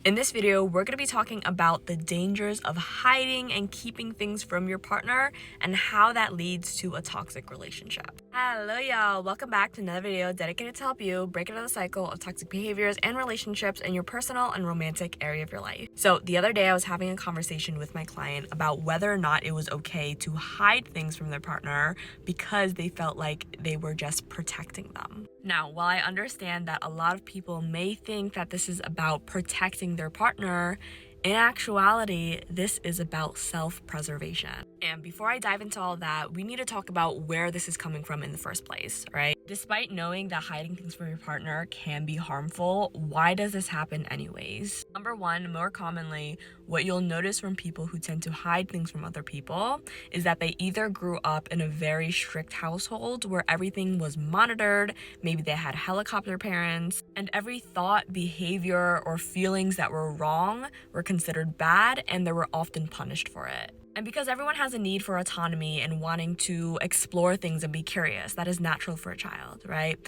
In this video, we're going to be talking about the dangers of hiding and keeping things from your partner and how that leads to a toxic relationship. Hello y'all, welcome back to another video dedicated to help you break out of the cycle of toxic behaviors and relationships in your personal and romantic area of your life. So the other day I was having a conversation with my client about whether or not it was okay to hide things from their partner because they felt like they were just protecting them. Now, while I understand that a lot of people may think that this is about protecting their partner, in actuality, this is about self-preservation. And before I dive into all that, we need to talk about where this is coming from in the first place, right? Despite knowing that hiding things from your partner can be harmful, why does this happen anyways? Number one, more commonly, what you'll notice from people who tend to hide things from other people is that they either grew up in a very strict household where everything was monitored, maybe they had helicopter parents, and every thought, behavior, or feelings that were wrong were considered bad, and they were often punished for it. And because everyone has a need for autonomy and wanting to explore things and be curious, that is natural for a child, right?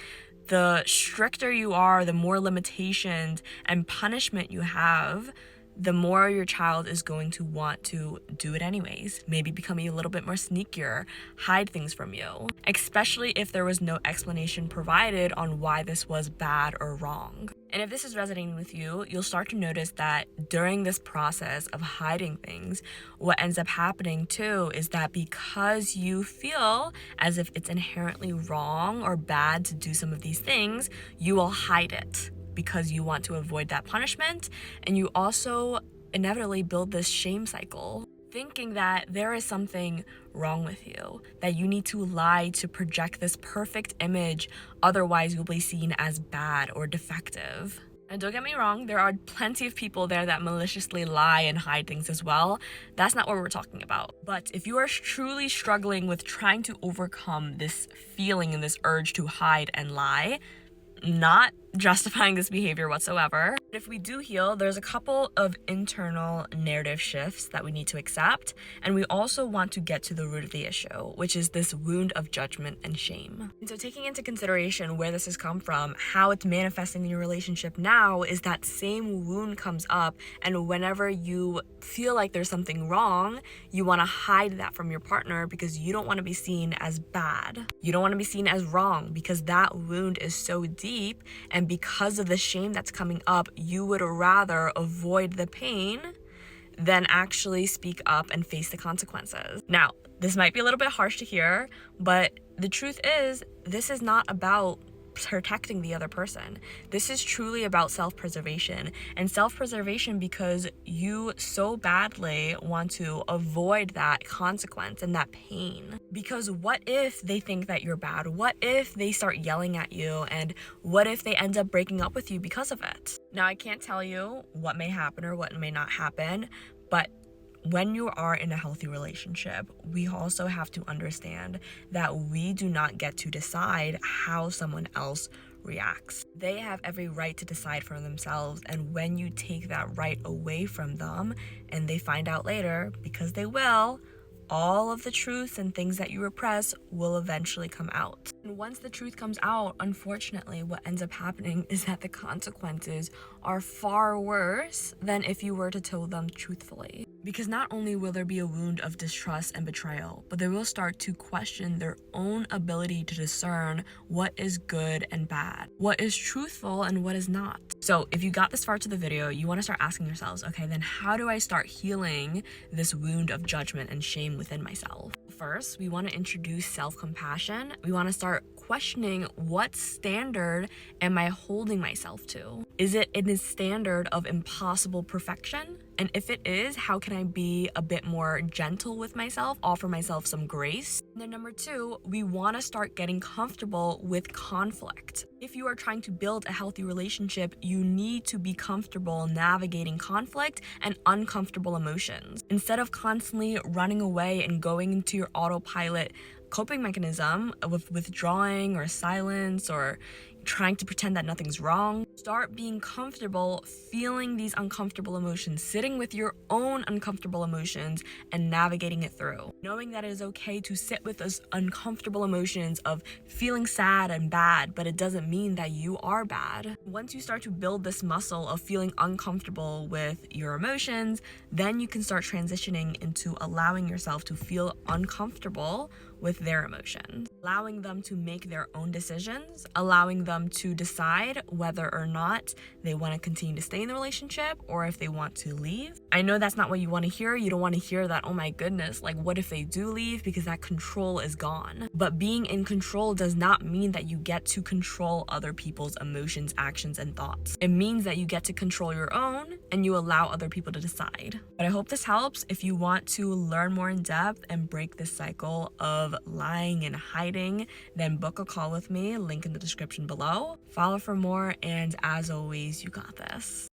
The stricter you are, the more limitations and punishment you have, the more your child is going to want to do it anyways, maybe become a little bit more sneakier, hide things from you, especially if there was no explanation provided on why this was bad or wrong. And if this is resonating with you, you'll start to notice that during this process of hiding things, what ends up happening too is that because you feel as if it's inherently wrong or bad to do some of these things, you will hide it because you want to avoid that punishment, and you also inevitably build this shame cycle, thinking that there is something wrong with you, that you need to lie to project this perfect image, otherwise you'll be seen as bad or defective. And don't get me wrong, there are plenty of people there that maliciously lie and hide things as well. That's not what we're talking about. But if you are truly struggling with trying to overcome this feeling and this urge to hide and lie, not justifying this behavior whatsoever. If we do heal, there's a couple of internal narrative shifts that we need to accept, and we also want to get to the root of the issue, which is this wound of judgment and shame. And so taking into consideration where this has come from, how it's manifesting in your relationship now is that same wound comes up, and whenever you feel like there's something wrong, you want to hide that from your partner because you don't want to be seen as bad. You don't want to be seen as wrong because that wound is so deep, and because of the shame that's coming up, you would rather avoid the pain than actually speak up and face the consequences. Now, this might be a little bit harsh to hear, but the truth is, this is not about protecting the other person. This is truly about self-preservation, and self-preservation because you so badly want to avoid that consequence and that pain. Because what if they think that you're bad? What if they start yelling at you? And what if they end up breaking up with you because of it? Now, I can't tell you what may happen or what may not happen, but when you are in a healthy relationship, we also have to understand that we do not get to decide how someone else reacts. They have every right to decide for themselves, and when you take that right away from them and they find out later, because they will, all of the truth and things that you repress will eventually come out. And once the truth comes out, unfortunately, what ends up happening is that the consequences are far worse than if you were to tell them truthfully. Because not only will there be a wound of distrust and betrayal, but they will start to question their own ability to discern what is good and bad, what is truthful and what is not. So if you got this far to the video, you want to start asking yourselves, okay, then how do I start healing this wound of judgment and shame within myself? First, we want to introduce self-compassion. We want to start questioning, what standard am I holding myself to? Is it in a standard of impossible perfection? And if it is, how can I be a bit more gentle with myself, offer myself some grace? And then number two, we want to start getting comfortable with conflict. If you are trying to build a healthy relationship, you need to be comfortable navigating conflict and uncomfortable emotions. Instead of constantly running away and going into your autopilot coping mechanism with withdrawing or silence or, trying to pretend that nothing's wrong. Start being comfortable feeling these uncomfortable emotions, sitting with your own uncomfortable emotions and navigating it through. Knowing that it is okay to sit with those uncomfortable emotions of feeling sad and bad, but it doesn't mean that you are bad. Once you start to build this muscle of feeling uncomfortable with your emotions, then you can start transitioning into allowing yourself to feel uncomfortable with their emotions, allowing them to make their own decisions, allowing them to decide whether or not they want to continue to stay in the relationship or if they want to leave. I know that's not what you want to hear. You don't want to hear that, oh my goodness, like what if they do leave, because that control is gone. But being in control does not mean that you get to control other people's emotions, actions, and thoughts. It means that you get to control your own and you allow other people to decide. But I hope this helps. If you want to learn more in depth and break this cycle of lying and hiding, then book a call with me, link in the description below. Follow for more, and as always, you got this.